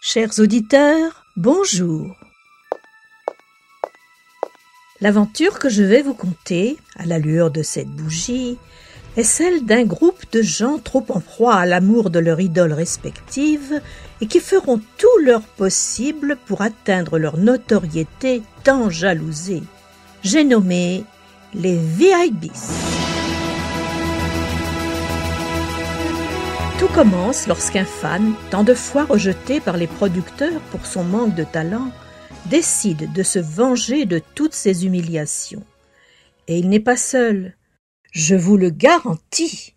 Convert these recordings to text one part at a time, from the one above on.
Chers auditeurs, bonjour. L'aventure que je vais vous conter, à la lueur de cette bougie, est celle d'un groupe de gens trop en proie à l'amour de leur idole respective et qui feront tout leur possible pour atteindre leur notoriété tant jalousée. J'ai nommé les VIBs. Tout commence lorsqu'un fan, tant de fois rejeté par les producteurs pour son manque de talent, décide de se venger de toutes ces humiliations. Et il n'est pas seul, je vous le garantis.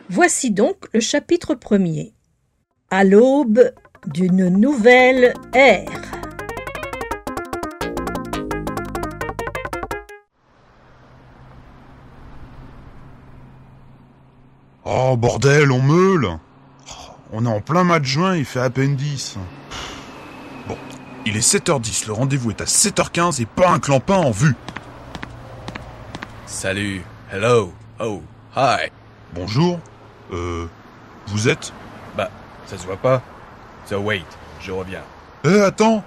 Voici donc le chapitre 1er. À l'aube d'une nouvelle ère. Oh bordel, on meule. On est en plein mois de juin, il fait à peine 10. Bon, il est 7h10, le rendez-vous est à 7h15 et pas un clampin en vue. Salut, hello, oh, hi. Bonjour, vous êtes? Bah, ça se voit pas. So wait, je reviens. Attends.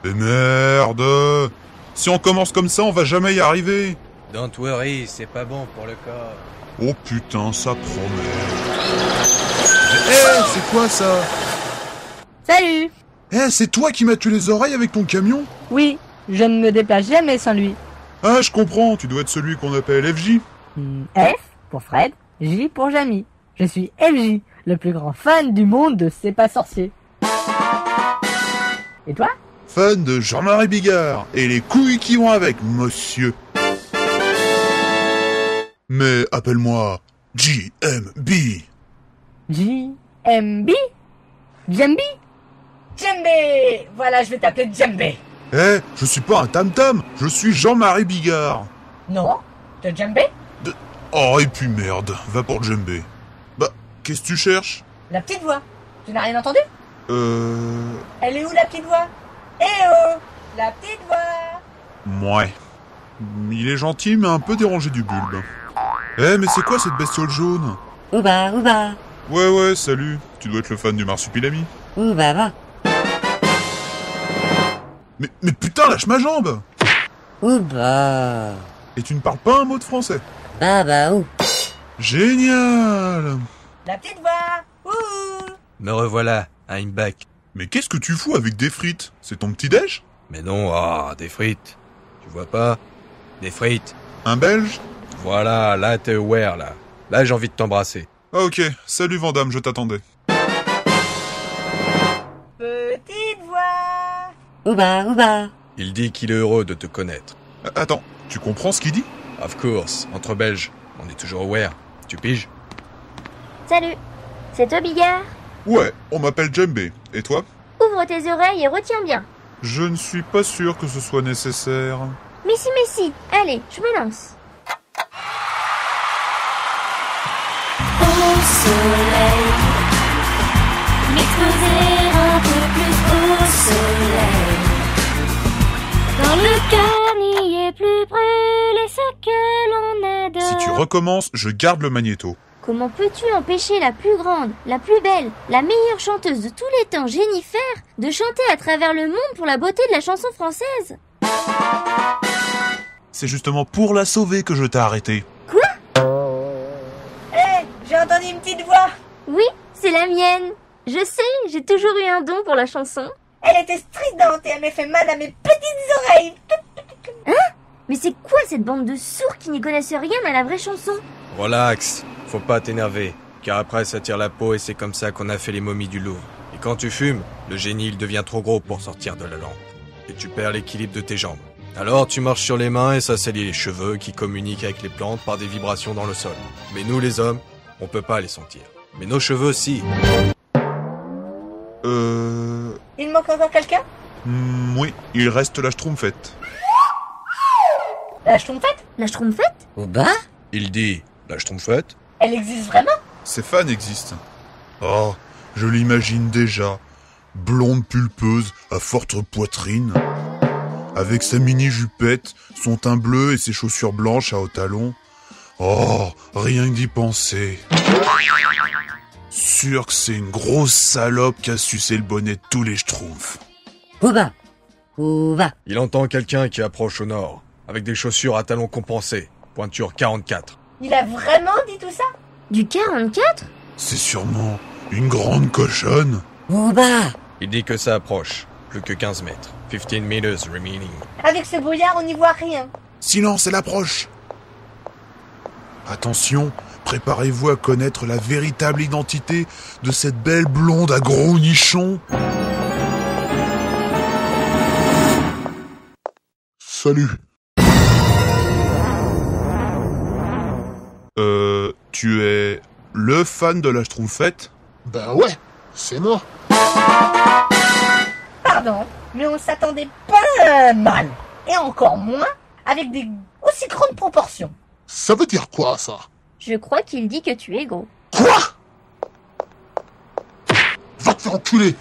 Merde. Si on commence comme ça, on va jamais y arriver. Don't worry, c'est pas bon pour le corps. Oh putain, ça promet. C'est quoi ça? Salut! C'est toi qui m'as tué les oreilles avec ton camion? Oui, je ne me déplace jamais sans lui. Ah, je comprends, tu dois être celui qu'on appelle FJ. F pour Fred, J pour Jamie. Je suis FJ, le plus grand fan du monde de C'est pas sorcier. Et toi? Fan de Jean-Marie Bigard et les couilles qui vont avec, monsieur. Mais appelle-moi JMB. JMB? Jambi? Djembé! Voilà, je vais t'appeler Djembé. Je suis pas un tam-tam, je suis Jean-Marie Bigard. Non? De Djembé? Oh, et puis merde, va pour Djembé. Bah, qu'est-ce que tu cherches? La petite voix. Tu n'as rien entendu? Elle est où la petite voix? Eh oh! La petite voix! Ouais. Il est gentil, mais un peu dérangé du bulbe. Mais c'est quoi cette bestiole jaune? Ouba, ouba. Ouais, salut. Tu dois être le fan du marsupilami. Ouba, va. Mais putain, lâche ma jambe! Ouba. Et tu ne parles pas un mot de français? Bah, ou. Génial! La petite voix! Ouh! Me revoilà, I'm back. Mais qu'est-ce que tu fous avec des frites? C'est ton petit-déj? Mais non, des frites. Tu vois pas? Des frites. Un belge? Voilà, là t'es aware, là. Là j'ai envie de t'embrasser. Ah ok, salut Vandame, je t'attendais. Petite voix! Ouba, ouba. Il dit qu'il est heureux de te connaître. Attends, tu comprends ce qu'il dit? Of course, entre Belges, on est toujours aware. Tu piges? Salut, c'est toi Bigard? Ouais, on m'appelle Djembé. Et toi? Ouvre tes oreilles et retiens bien. Je ne suis pas sûr que ce soit nécessaire. Mais si, allez, je me lance. Au soleil, m'exposer un peu plus au soleil. Dans le cœur n'y est plus brûlé ce que l'on adore. Si tu recommences, je garde le magnéto. Comment peux-tu empêcher la plus grande, la plus belle, la meilleure chanteuse de tous les temps, Jennifer, de chanter à travers le monde pour la beauté de la chanson française? C'est justement pour la sauver que je t'ai arrêté. Quoi? J'ai entendu une petite voix! Oui, c'est la mienne. Je sais, j'ai toujours eu un don pour la chanson. Elle était stridente et elle m'a fait mal à mes petites oreilles! Mais c'est quoi cette bande de sourds qui n'y connaissent rien à la vraie chanson? Relax, faut pas t'énerver, car après ça tire la peau et c'est comme ça qu'on a fait les momies du Louvre. Et quand tu fumes, le génie il devient trop gros pour sortir de la lampe. Et tu perds l'équilibre de tes jambes. Alors tu marches sur les mains et ça salit les cheveux qui communiquent avec les plantes par des vibrations dans le sol. Mais nous les hommes, on peut pas les sentir. Mais nos cheveux si. Il manque encore quelqu'un? Oui, il reste la schtroumpfette. La schtroumpfette? La schtroumpfette? Ouba? Il dit, la schtroumpfette? Elle existe vraiment? Ces fans existent. Oh, je l'imagine déjà. Blonde pulpeuse, à forte poitrine. Avec sa mini-jupette, son teint bleu et ses chaussures blanches à hauts talons. Oh, rien que d'y penser. sûr que c'est une grosse salope qui a sucé le bonnet de tous les schtroumpfs. Où va? Où va? Il entend quelqu'un qui approche au nord, avec des chaussures à talons compensés, pointure 44. Il a vraiment dit tout ça? Du 44? C'est sûrement une grande cochonne. Où va? Il dit que ça approche, plus que 15 mètres, 15 meters remaining. Avec ce brouillard, on n'y voit rien. Silence, elle approche. Attention, préparez-vous à connaître la véritable identité de cette belle blonde à gros nichons. Salut. Tu es le fan de la Schtroumpfette? Ben ouais, c'est moi. Pardon, mais on s'attendait pas mal. Et encore moins avec des aussi grandes proportions. Ça veut dire quoi, ça? Je crois qu'il dit que tu es gros. Quoi? Va te faire enculer.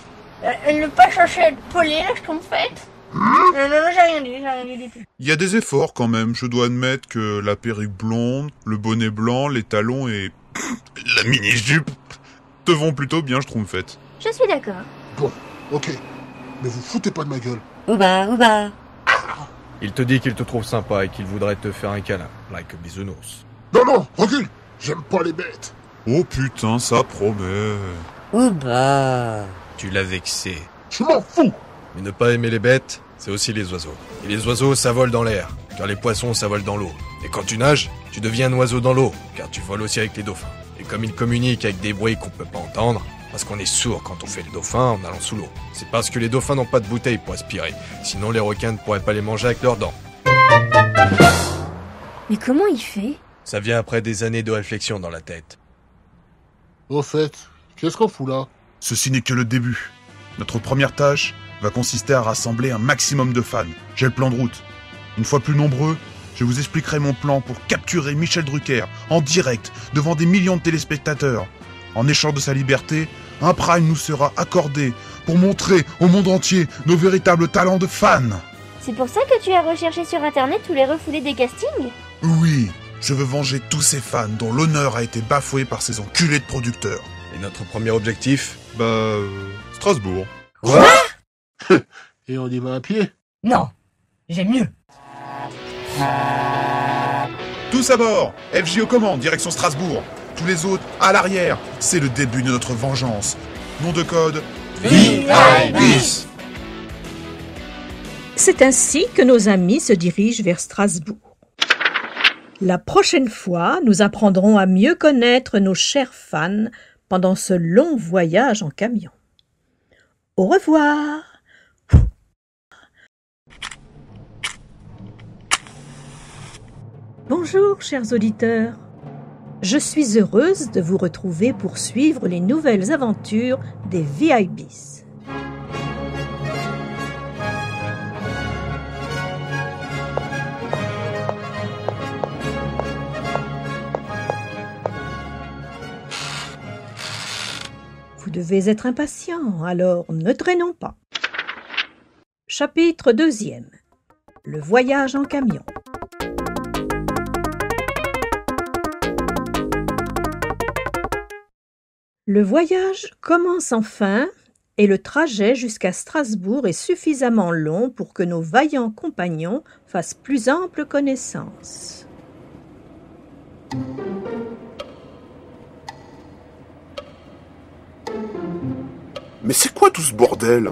Elle ne pas chercher à être polée, la Schtroumpfette? Non, j'ai rien dit du tout. Il y a des efforts quand même, je dois admettre que la perruque blonde, le bonnet blanc, les talons et la mini-jupe te vont plutôt bien, Schtroumpfette. Je suis d'accord. Bon, ok. Mais vous foutez pas de ma gueule. Où va? Où va? Il te dit qu'il te trouve sympa et qu'il voudrait te faire un câlin, like a bisounours. Non, recule. J'aime pas les bêtes. Oh putain, ça promet. Où va? Tu l'as vexé. Je m'en fous. Mais ne pas aimer les bêtes, c'est aussi les oiseaux. Et les oiseaux, ça vole dans l'air, car les poissons, ça vole dans l'eau. Et quand tu nages, tu deviens un oiseau dans l'eau, car tu voles aussi avec les dauphins. Et comme ils communiquent avec des bruits qu'on peut pas entendre, parce qu'on est sourd quand on fait le dauphin en allant sous l'eau. C'est parce que les dauphins n'ont pas de bouteille pour aspirer, sinon les requins ne pourraient pas les manger avec leurs dents. Mais comment il fait? Ça vient après des années de réflexion dans la tête. Au fait, qu'est-ce qu'on fout là? Ceci n'est que le début. Notre première tâche va consister à rassembler un maximum de fans. J'ai le plan de route. Une fois plus nombreux, je vous expliquerai mon plan pour capturer Michel Drucker en direct devant des millions de téléspectateurs. En échange de sa liberté, un prime nous sera accordé pour montrer au monde entier nos véritables talents de fans. C'est pour ça que tu as recherché sur internet tous les refoulés des castings? Oui, je veux venger tous ces fans dont l'honneur a été bafoué par ces enculés de producteurs. Et notre premier objectif? Strasbourg. Quoi? Et on y va à pied? Non, j'ai mieux. Tous à bord, FJ aux commandes, direction Strasbourg. Tous les autres, à l'arrière. C'est le début de notre vengeance. Nom de code... VIBIS. C'est ainsi que nos amis se dirigent vers Strasbourg. La prochaine fois, nous apprendrons à mieux connaître nos chers fans pendant ce long voyage en camion. Au revoir. Bonjour, chers auditeurs. Je suis heureuse de vous retrouver pour suivre les nouvelles aventures des VIBIS. Vous devez être impatient, alors ne traînons pas. Chapitre 2. Le voyage en camion. Le voyage commence enfin et le trajet jusqu'à Strasbourg est suffisamment long pour que nos vaillants compagnons fassent plus ample connaissance. Mais c'est quoi tout ce bordel?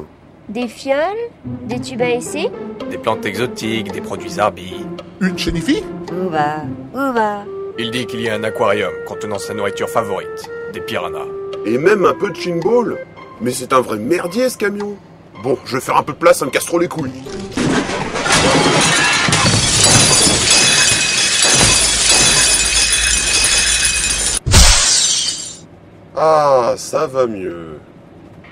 Des fioles? Des tubes à essai? Des plantes exotiques, des produits Zarbi. Une chenille? Où va? Où va? Il dit qu'il y a un aquarium contenant sa nourriture favorite, des piranhas. Et même un peu de chinball? Mais c'est un vrai merdier ce camion. Bon, je vais faire un peu de place, ça me casse trop les couilles. Ah, ça va mieux.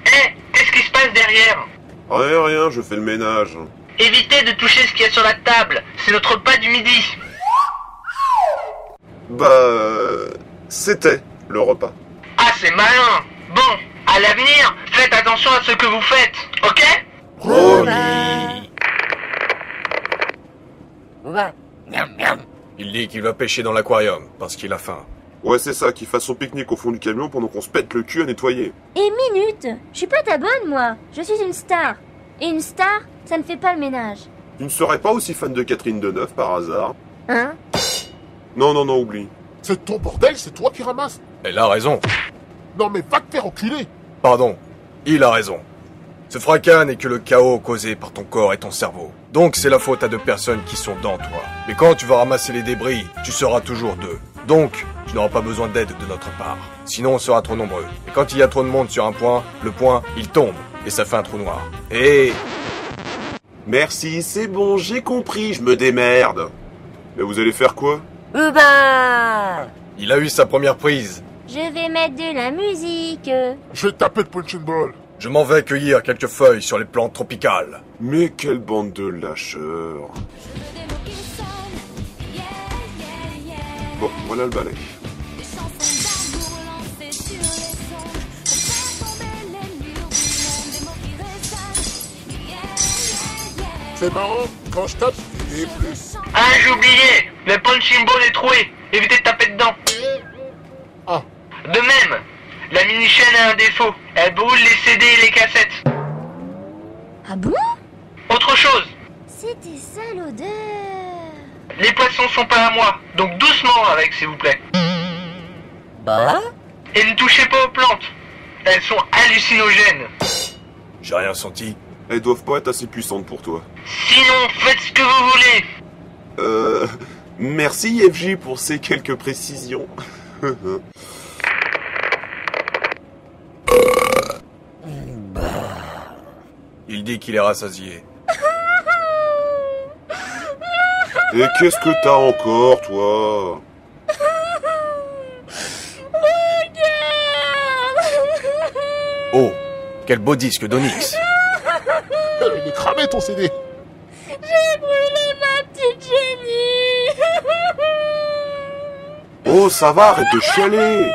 Qu'est-ce qui se passe derrière? Rien, je fais le ménage. Évitez de toucher ce qu'il y a sur la table, c'est notre repas du midi. C'était le repas. Ah, c'est malin. Bon, à l'avenir, faites attention à ce que vous faites, ok? Promis. Où va? Il dit qu'il va pêcher dans l'aquarium parce qu'il a faim. Ouais, c'est ça, qu'il fasse son pique-nique au fond du camion pendant qu'on se pète le cul à nettoyer. Et minute, je suis pas ta bonne, moi. Je suis une star. Et une star, ça ne fait pas le ménage. Tu ne serais pas aussi fan de Catherine Deneuve par hasard? Hein? Non, oublie. C'est ton bordel, c'est toi qui ramasses. Elle a raison. Non mais va te faire enculer. Pardon, il a raison. Ce fracas n'est que le chaos causé par ton corps et ton cerveau. Donc c'est la faute à 2 personnes qui sont dans toi. Mais quand tu vas ramasser les débris, tu seras toujours 2. Donc, tu n'auras pas besoin d'aide de notre part. Sinon, on sera trop nombreux. Et quand il y a trop de monde sur un point, le point, il tombe. Et ça fait un trou noir. Et... Merci, c'est bon, j'ai compris, je me démerde. Mais vous allez faire quoi? Ouba! il a eu sa première prise. Je vais mettre de la musique. Je vais taper de punching ball. Je m'en vais cueillir quelques feuilles sur les plantes tropicales. Mais quelle bande de lâcheurs. Bon, voilà le balai. C'est marrant, quand je tape, il est plus. Ah, j'ai oublié. Le punching ball est troué. Évitez de taper dedans. Ah. De même, la mini-chaîne a un défaut. Elle brûle les CD et les cassettes. Ah bon? Autre chose, C'était ça l'odeur. les poissons sont pas à moi. Donc doucement avec, s'il vous plaît. Bah? Et ne touchez pas aux plantes. Elles sont hallucinogènes. J'ai rien senti. Elles doivent pas être assez puissantes pour toi. Sinon, faites ce que vous voulez. Merci FJ pour ces quelques précisions. Il dit qu'il est rassasié. Et qu'est-ce que t'as encore, toi? Oh, quel beau disque d'Onyx. Il est cramé ton CD. J'ai brûlé ma petite Jenny. Oh, ça va, arrête de chialer.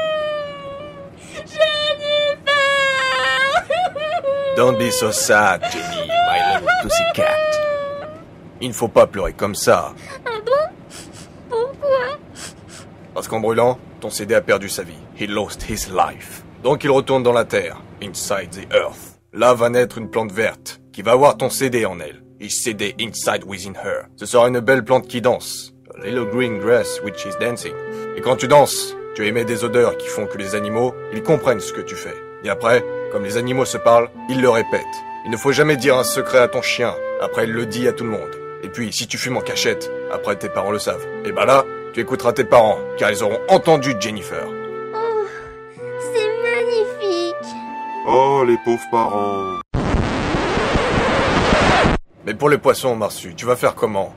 Don't be so sad, Jenny, my little pussycat. Il ne faut pas pleurer comme ça. Ah bon? Pourquoi? Parce qu'en brûlant, ton CD a perdu sa vie. He lost his life. Donc il retourne dans la terre, inside the earth. Là va naître une plante verte, qui va avoir ton CD en elle. His CD inside within her. Ce sera une belle plante qui danse. A little green grass which is dancing. Et quand tu danses, tu émets des odeurs qui font que les animaux, ils comprennent ce que tu fais. Et après, comme les animaux se parlent, ils le répètent. Il ne faut jamais dire un secret à ton chien, après il le dit à tout le monde. Et puis, si tu fumes en cachette, après tes parents le savent. Et bah là, tu écouteras tes parents, car ils auront entendu Jennifer. Oh, c'est magnifique. Oh, les pauvres parents. Mais pour les poissons, Marsu, tu vas faire comment?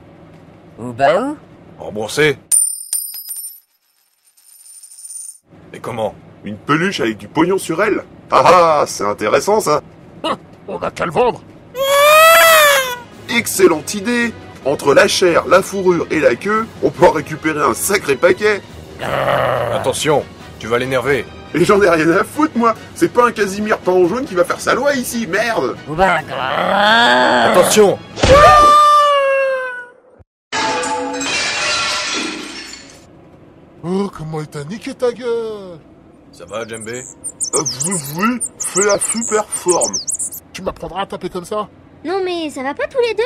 Ouba où? Rembourser? Et comment? Une peluche avec du pognon sur elle? Ah ah, c'est intéressant ça. On a qu'à le vendre. Excellente idée. Entre la chair, la fourrure et la queue, on peut en récupérer un sacré paquet. Attention, tu vas l'énerver. Et j'en ai rien à foutre, moi. C'est pas un Casimir peint en jaune qui va faire sa loi ici, merde. Ouba! Attention! Oh, comment il t'a niqué ta gueule. Ça va, Djembé? Oui, fais la super forme. Tu m'apprendras à taper comme ça? Non mais ça va pas tous les deux?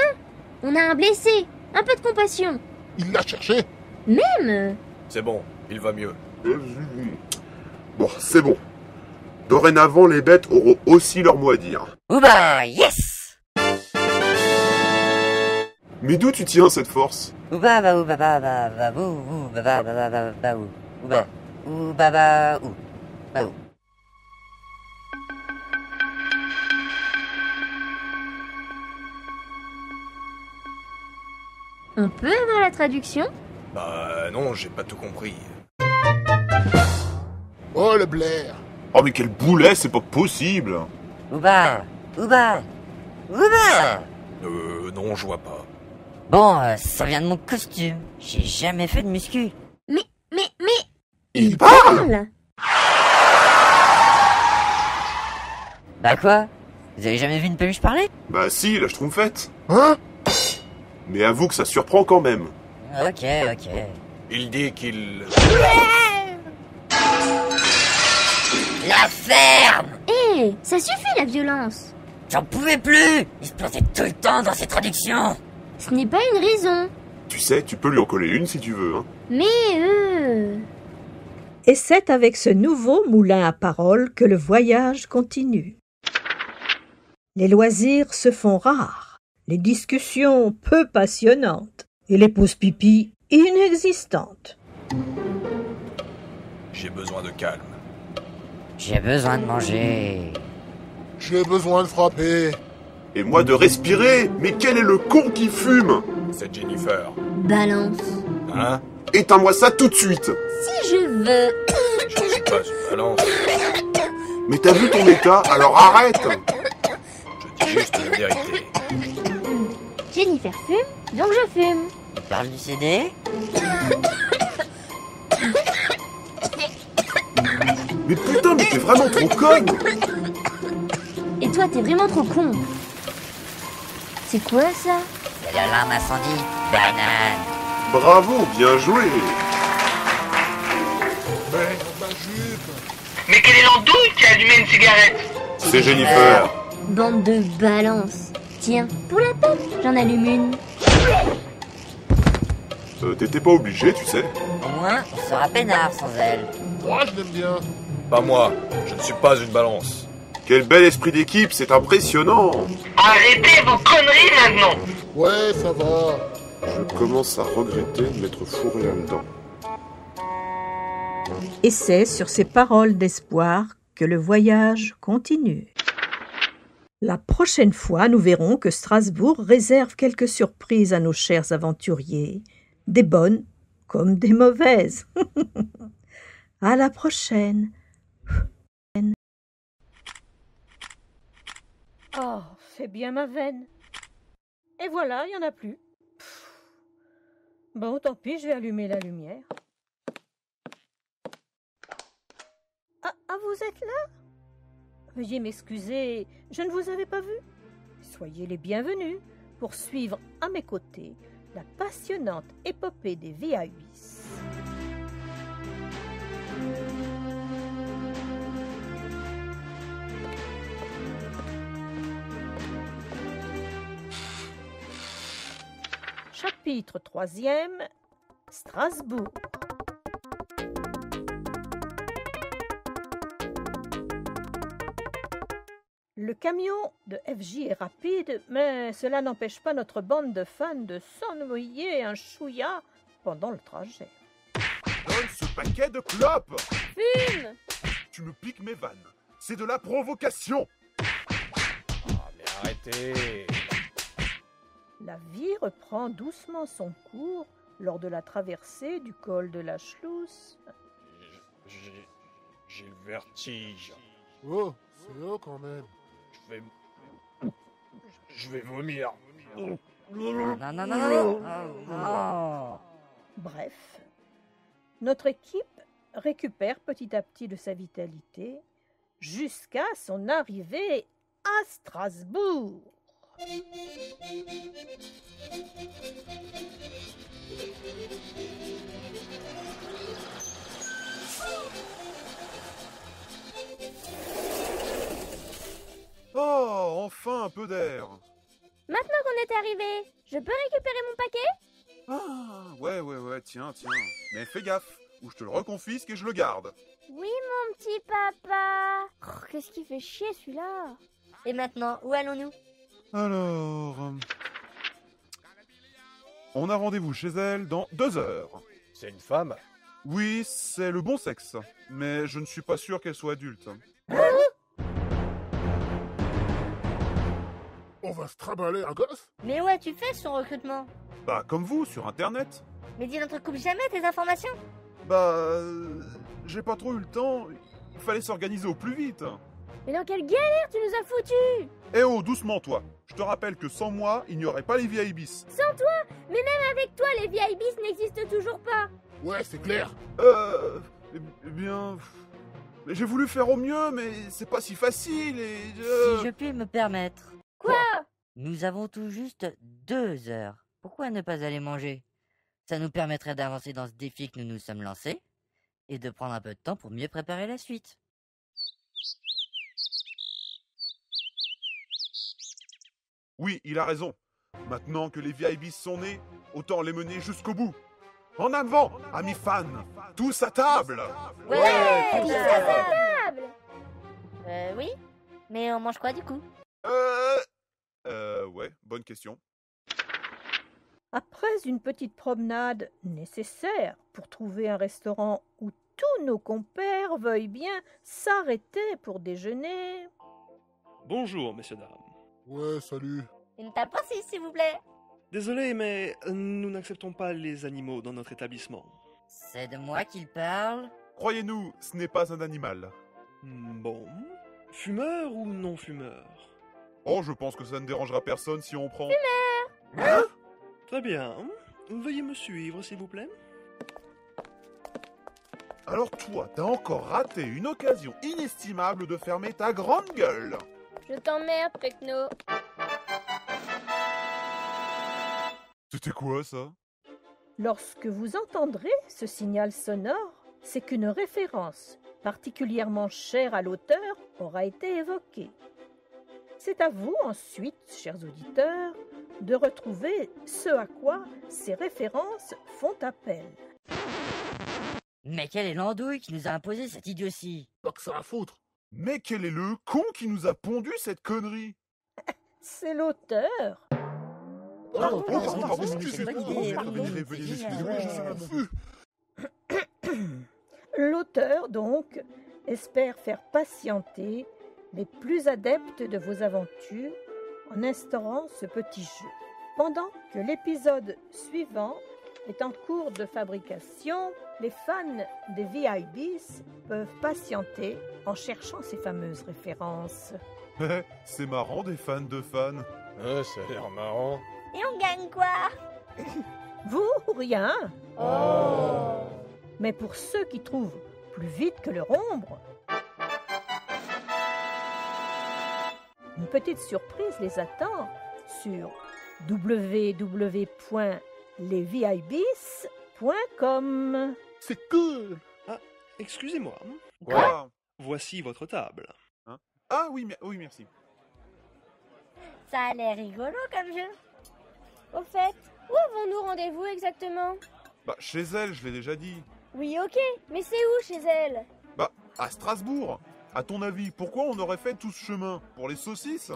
On a un blessé. Un peu de compassion. Il l'a cherché. Même. C'est bon, il va mieux. Bon, c'est bon. Dorénavant, les bêtes auront aussi leur mot à dire. Ouba! Yes! Mais d'où tu tiens cette force? Ouba ba ouba ba ba ba bou ou ba ba ba ba ba ba ou. Ouba. Ou ba ba ou. Ba ou. On peut avoir la traduction? Bah non, j'ai pas tout compris. Oh, le Blair. Oh mais quel boulet, c'est pas possible. Ouba! Ouba! Ouba! Non, je vois pas. Bon, ça vient de mon costume. J'ai jamais fait de muscu. Mais... Il parle. Bah quoi? Vous avez jamais vu une peluche parler? Bah si, la schtroumpfette. Hein? Mais avoue que ça surprend quand même. Ok. Il dit qu'il... la ferme! Hé, ça suffit la violence. J'en pouvais plus! Il se plantait tout le temps dans ses traductions! Ce n'est pas une raison. Tu sais, tu peux lui en coller une si tu veux, hein. Mais Et c'est avec ce nouveau moulin à paroles que le voyage continue. Les loisirs se font rares, les discussions peu passionnantes et les pauses pipi inexistantes. J'ai besoin de calme. J'ai besoin de manger. J'ai besoin de frapper. Et moi de respirer. Mais quel est le con qui fume? C'est Jennifer. balance. Hein? Éteins-moi ça tout de suite. Si je veux. Je ne suis pas une balance. Mais t'as vu ton état, alors arrête. Je dis juste la vérité. Jennifer fume, donc je fume. Hyper lucédé? Mais putain, mais t'es vraiment trop conne. Et toi, t'es vraiment trop con. C'est quoi ça? C'est l'alarme incendie. Banane. Bravo, bien joué. Mais ma jupe. Mais quelle est l'andouille qui a allumé une cigarette? C'est Jennifer. Bande de balance. Tiens, pour la peine, j'en allume une. T'étais pas obligé, tu sais. Au moins, on sera peinard sans elle. Moi, je l'aime bien. Pas moi, je ne suis pas une balance. Quel bel esprit d'équipe, c'est impressionnant. Arrêtez vos conneries maintenant. Ouais, ça va. Je commence à regretter de m'être fourré là-dedans. Et c'est sur ces paroles d'espoir que le voyage continue. La prochaine fois, nous verrons que Strasbourg réserve quelques surprises à nos chers aventuriers, des bonnes comme des mauvaises. À la prochaine. Oh, c'est bien ma veine. Et voilà, il n'y en a plus. Bon, tant pis, je vais allumer la lumière. Ah, vous êtes là? Veuillez m'excuser, je ne vous avais pas vu. Soyez les bienvenus pour suivre à mes côtés la passionnante épopée des VIBs. Chapitre 3e, Strasbourg. Le camion de FJ est rapide, mais cela n'empêche pas notre bande de fans de s'ennuyer un chouïa pendant le trajet. Donne ce paquet de clopes. Fume! Tu me piques mes vannes. C'est de la provocation. Ah, mais arrêtez. La vie reprend doucement son cours lors de la traversée du col de la Schluss. J'ai le vertige. Oh, c'est haut quand même. Je vais vomir. Non. Oh. Bref, notre équipe récupère petit à petit de sa vitalité jusqu'à son arrivée à Strasbourg. Oh, enfin un peu d'air. Maintenant qu'on est arrivé, je peux récupérer mon paquet? Ah, ouais, tiens. Mais fais gaffe, ou je te le reconfisque et je le garde. Oui, mon petit papa. Oh, qu'est-ce qui fait chier celui-là? Et maintenant, où allons-nous? Alors... On a rendez-vous chez elle dans 2 heures. C'est une femme? Oui, c'est le bon sexe, mais je ne suis pas sûr qu'elle soit adulte. On va se trimballer un gosse? Mais où as-tu fait son recrutement? Bah, comme vous, sur Internet. Mais dis n'entrecoupe jamais tes informations. Bah... j'ai pas trop eu le temps. Il fallait s'organiser au plus vite. Mais dans quelle galère tu nous as foutus? Eh oh, doucement toi. Je te rappelle que sans moi, il n'y aurait pas les VIBs. Sans toi? Mais même avec toi, les VIBs n'existent toujours pas. Ouais, c'est clair. Eh bien... J'ai voulu faire au mieux, mais c'est pas si facile et... Si je puis me permettre. Quoi? Nous avons tout juste 2 heures. Pourquoi ne pas aller manger? Ça nous permettrait d'avancer dans ce défi que nous nous sommes lancés et de prendre un peu de temps pour mieux préparer la suite. Oui, il a raison. Maintenant que les VIBs sont nés, autant les mener jusqu'au bout. En avant, amis fans, tous à table. Ouais, tous à table. Oui, mais on mange quoi du coup? Ouais, bonne question. Après une petite promenade nécessaire pour trouver un restaurant où tous nos compères veuillent bien s'arrêter pour déjeuner. Bonjour, messieurs, dames. Ouais, salut. Une tape aussi, s'il vous plaît. Désolé, mais nous n'acceptons pas les animaux dans notre établissement. C'est de moi qu'il parle? Croyez-nous, ce n'est pas un animal. Bon. Fumeur ou non fumeur? Oh, je pense que ça ne dérangera personne si on prend... Hein? Très bien. Veuillez me suivre, s'il vous plaît. Alors toi, t'as encore raté une occasion inestimable de fermer ta grande gueule. Je t'emmerde, Pecno. C'était quoi, ça? Lorsque vous entendrez ce signal sonore, c'est qu'une référence particulièrement chère à l'auteur aura été évoquée. C'est à vous ensuite, chers auditeurs, de retrouver ce à quoi ces références font appel. Mais quelle est l'andouille qui nous a imposé cette idiotie? Pas que ça à foutre. Mais quel est le con qui nous a pondu cette connerie? C'est l'auteur. Pardon, excusez-moi, veuillez m'excuser, je suis confus. L'auteur, donc, espère faire patienter les plus adeptes de vos aventures en instaurant ce petit jeu. Pendant que l'épisode suivant est en cours de fabrication, les fans des VIBs peuvent patienter en cherchant ces fameuses références. C'est marrant des fans de fans. Ça a l'air marrant. Et on gagne quoi? Vous, rien. Oh. Mais pour ceux qui trouvent plus vite que leur ombre, une petite surprise les attend sur www.lesvibs.com. C'est cool. Ah, excusez-moi. Quoi? Voici votre table. Ah oui, oui, merci. Ça a l'air rigolo comme jeu. Au fait, où avons-nous rendez-vous exactement? Bah, chez elle, je l'ai déjà dit. Oui, ok, mais c'est où chez elle? Bah, à Strasbourg. À ton avis, pourquoi on aurait fait tout ce chemin? Pour les saucisses?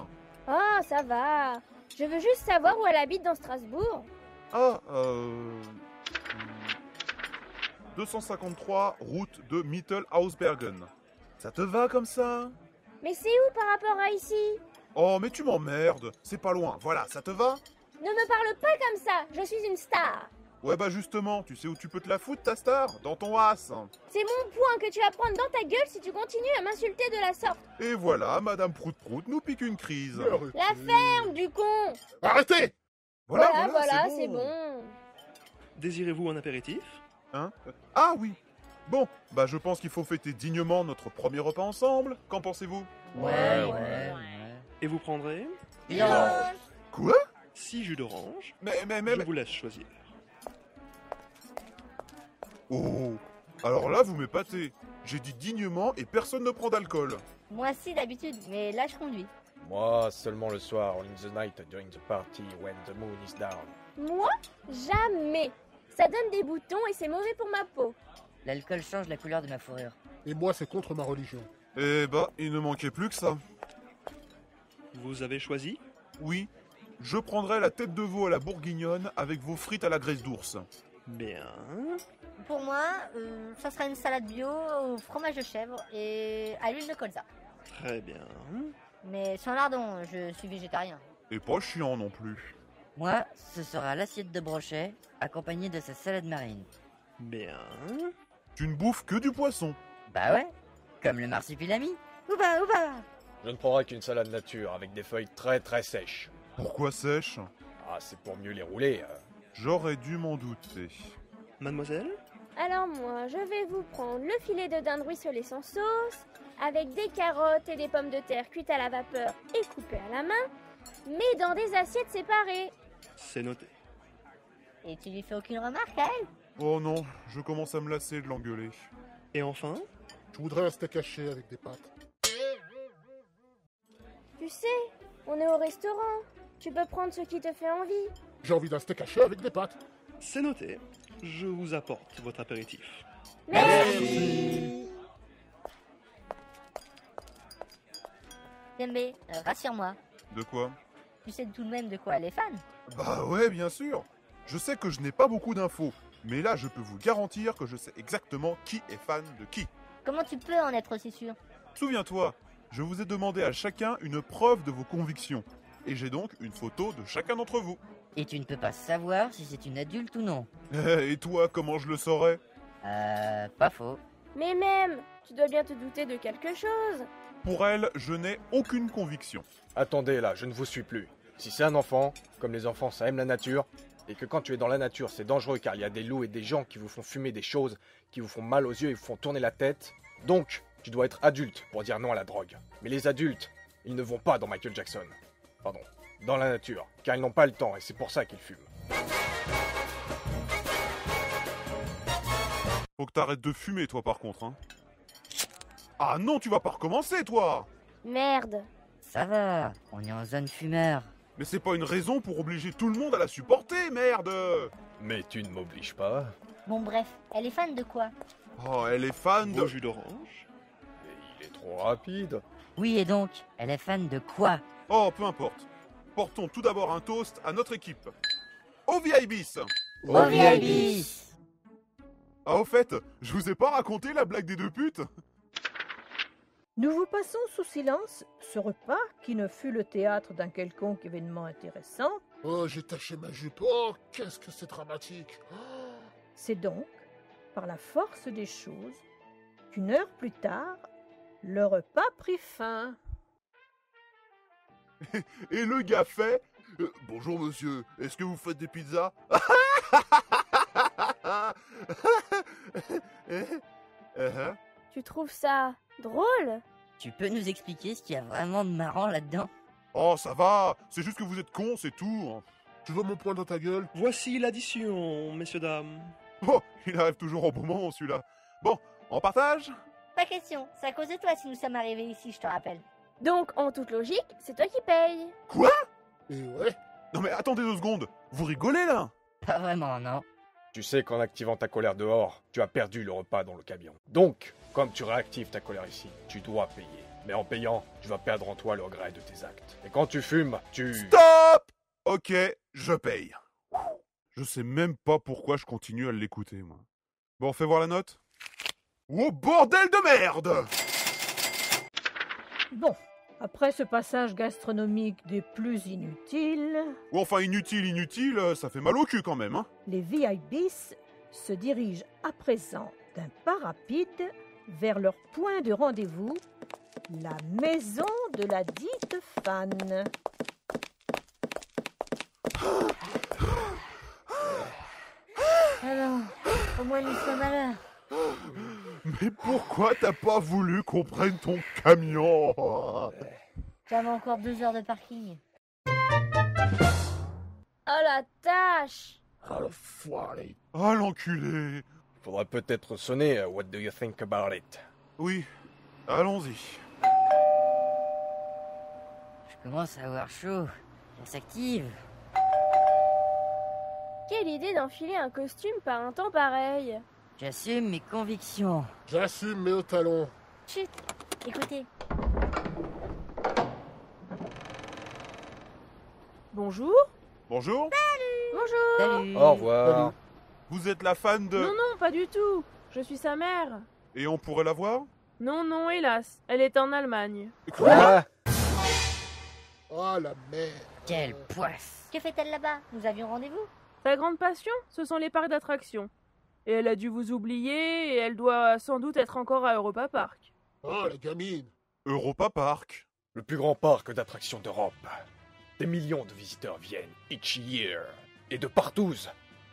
Oh, ça va. Je veux juste savoir où elle habite dans Strasbourg. Ah, 253 route de Mittelhausbergen. Ça te va comme ça? Mais c'est où par rapport à ici? Oh, mais tu m'emmerdes. C'est pas loin. Voilà, ça te va? Ne me parle pas comme ça, je suis une star. Ouais, bah justement, tu sais où tu peux te la foutre, ta star? Dans ton as. C'est mon point que tu vas prendre dans ta gueule si tu continues à m'insulter de la sorte. Et voilà, Madame Prout-Prout nous pique une crise. La ferme, du con. Arrêtez! Voilà, c'est bon. Désirez-vous un apéritif? Hein? Ah oui. Bon, bah je pense qu'il faut fêter dignement notre premier repas ensemble. Qu'en pensez-vous? Ouais. Et vous prendrez? Quoi? 6 jus d'orange. Mais... Je vous laisse choisir. Oh, alors là vous m'épatez. J'ai dit dignement et personne ne prend d'alcool. Moi si d'habitude, mais là je conduis. Moi, seulement le soir, in the night, during the party, when the moon is down. Moi? Jamais. Ça donne des boutons et c'est mauvais pour ma peau. L'alcool change la couleur de ma fourrure. Et moi, c'est contre ma religion. Eh bah, il ne manquait plus que ça. Vous avez choisi? Oui, je prendrai la tête de veau à la bourguignonne avec vos frites à la graisse d'ours. Bien. Pour moi, ça sera une salade bio au fromage de chèvre et à l'huile de colza. Très bien. Mais sans lardon, je suis végétarien. Et pas chiant non plus. Moi, ce sera l'assiette de brochet, accompagnée de sa salade marine. Bien. Tu ne bouffes que du poisson. Bah ouais, comme le marsupilami. Ouba. Je ne prendrai qu'une salade nature avec des feuilles très très sèches. Pourquoi sèche? Ah, c'est pour mieux les rouler. J'aurais dû m'en douter. Mademoiselle? Alors moi, je vais vous prendre le filet de dinde ruisselé sans sauce, avec des carottes et des pommes de terre cuites à la vapeur et coupées à la main, mais dans des assiettes séparées. C'est noté. Et tu lui fais aucune remarque à elle? Oh non, je commence à me lasser de l'engueuler. Et enfin? Je voudrais un steak haché avec des pâtes. Tu sais, on est au restaurant. Tu peux prendre ce qui te fait envie. J'ai envie d'un steak haché avec des pâtes. C'est noté. Je vous apporte votre apéritif. Merci. Tembe, rassure-moi. De quoi? Tu sais tout de même de quoi elle est fan? Bah ouais, bien sûr. Je sais que je n'ai pas beaucoup d'infos, mais là je peux vous garantir que je sais exactement qui est fan de qui. Comment tu peux en être aussi sûr? Souviens-toi, je vous ai demandé à chacun une preuve de vos convictions, et j'ai donc une photo de chacun d'entre vous. Et tu ne peux pas savoir si c'est une adulte ou non. Et toi, comment je le saurais? Pas faux. Mais même, tu dois bien te douter de quelque chose. Pour elle, je n'ai aucune conviction. Attendez là, je ne vous suis plus. Si c'est un enfant, comme les enfants ça aime la nature, et que quand tu es dans la nature c'est dangereux car il y a des loups et des gens qui vous font fumer des choses, qui vous font mal aux yeux et vous font tourner la tête, donc tu dois être adulte pour dire non à la drogue. Mais les adultes, ils ne vont pas dans Michael Jackson. Pardon, dans la nature, car ils n'ont pas le temps et c'est pour ça qu'ils fument. Faut que t'arrêtes de fumer, toi, par contre, hein. Ah non, tu vas pas recommencer, toi! Merde. Ça va, on est en zone fumeur. Mais c'est pas une raison pour obliger tout le monde à la supporter, merde! Mais tu ne m'obliges pas. Bon bref, elle est fan de quoi? Oh, elle est fan de... Beau jus d'orange. Mais il est trop rapide. Oui, et donc, elle est fan de quoi? Oh, peu importe. Portons tout d'abord un toast à notre équipe. Au VIBis! Au VIBis! Ah, au fait, je vous ai pas raconté la blague des deux putes? Nous vous passons sous silence ce repas qui ne fut le théâtre d'un quelconque événement intéressant. Oh, j'ai taché ma jupe. Oh, qu'est-ce que c'est dramatique. Oh. C'est donc, par la force des choses, qu'une heure plus tard, le repas prit fin. Et le gars fait... bonjour monsieur, est-ce que vous faites des pizzas? Tu trouves ça drôle? Tu peux nous expliquer ce qu'il y a vraiment de marrant là-dedans? Oh, ça va, c'est juste que vous êtes cons, c'est tout. Tu veux mon poing dans ta gueule? Voici l'addition, messieurs, dames. Oh, il arrive toujours au bon moment, celui-là. Bon, on partage? Pas question, c'est à cause de toi si nous sommes arrivés ici, je te rappelle. Donc, en toute logique, c'est toi qui payes. Quoi? Et ouais. Non mais attendez 2 secondes, vous rigolez là? Pas vraiment, non. Tu sais qu'en activant ta colère dehors, tu as perdu le repas dans le camion. Donc, comme tu réactives ta colère ici, tu dois payer. Mais en payant, tu vas perdre en toi le regret de tes actes. Et quand tu fumes, tu... Stop! Ok, je paye. Je sais même pas pourquoi je continue à l'écouter, moi. Bon, fais voir la note. Oh, bordel de merde! Bon, après ce passage gastronomique des plus inutiles, Ou enfin, inutile, ça fait mal au cul quand même, hein. les VIBis se dirigent à présent d'un pas rapide vers leur point de rendez-vous, la maison de la dite fan. Alors, au moins nous sommes à l'heure. Mais pourquoi t'as pas voulu qu'on prenne ton camion? J'avais encore 2 heures de parking. Oh la tâche! Ah, le foiré. Ah, l'enculé. Faudra peut-être sonner What do you think about it? Oui, allons-y. Je commence à avoir chaud. On s'active. Quelle idée d'enfiler un costume par un temps pareil! J'assume mes convictions. J'assume mes hauts talons. Chut, écoutez. Bonjour? Bonjour. Bonjour! Salut. Au revoir. Vous êtes la fan de... Non, non, pas du tout. Je suis sa mère. Et on pourrait la voir? Non, non, hélas. Elle est en Allemagne. Quoi? Oh, la merde. Quelle poisse. Que fait-elle là-bas? Nous avions rendez-vous? Sa grande passion, ce sont les parcs d'attractions. Et elle a dû vous oublier et elle doit sans doute être encore à Europa Park. Oh, la gamine. Europa Park. Le plus grand parc d'attractions d'Europe. Des millions de visiteurs viennent each year. Et de partout.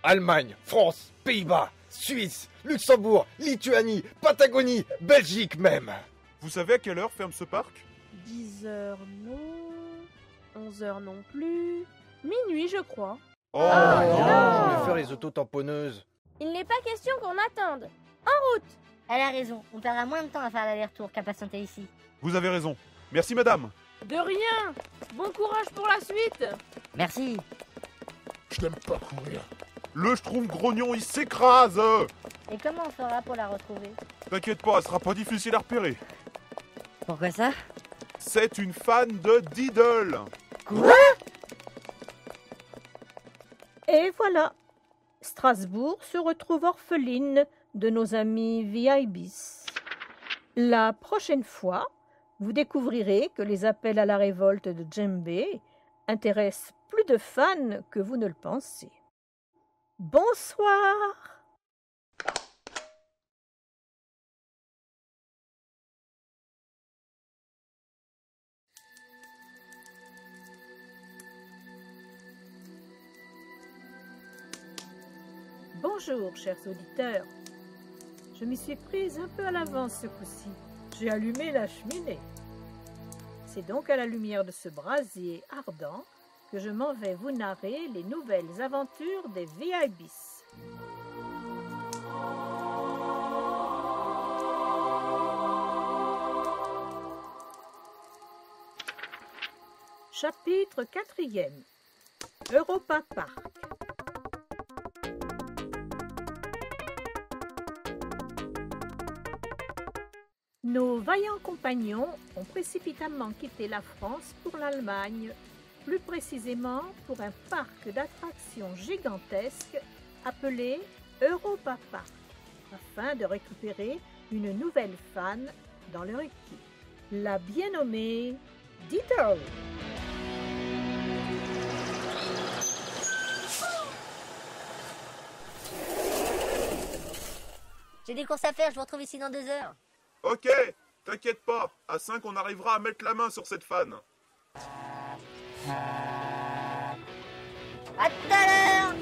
Allemagne, France, Pays-Bas, Suisse, Luxembourg, Lituanie, Patagonie, Belgique même. Vous savez à quelle heure ferme ce parc? 10h non. 11h non plus. Minuit, je crois. Oh, Je vais faire les auto-tamponneuses. Il n'est pas question qu'on attende. En route! Elle a raison, on perdra moins de temps à faire l'aller-retour qu'à patienter ici. Vous avez raison. Merci madame. De rien. Bon courage pour la suite. Merci. Je n'aime pas courir. Le Schtroumpf grognon, il s'écrase. Et comment on fera pour la retrouver? T'inquiète pas, elle sera pas difficile à repérer. Pourquoi ça? C'est une fan de Diddle. Quoi? Et voilà, Strasbourg se retrouve orpheline de nos amis VIBs. La prochaine fois, vous découvrirez que les appels à la révolte de Djembé intéressent plus de fans que vous ne le pensez. Bonsoir! Bonjour, chers auditeurs. Je m'y suis prise un peu à l'avance ce coup-ci. J'ai allumé la cheminée. C'est donc à la lumière de ce brasier ardent que je m'en vais vous narrer les nouvelles aventures des VIBs. Chapitre 4e. Europa Park. Nos vaillants compagnons ont précipitamment quitté la France pour l'Allemagne, plus précisément pour un parc d'attractions gigantesque appelé Europa Park, afin de récupérer une nouvelle fan dans leur équipe, la bien nommée Diddle. J'ai des courses à faire, je vous retrouve ici dans 2 heures. Ok, t'inquiète pas, à 5 on arrivera à mettre la main sur cette fan. À tout à l'heure!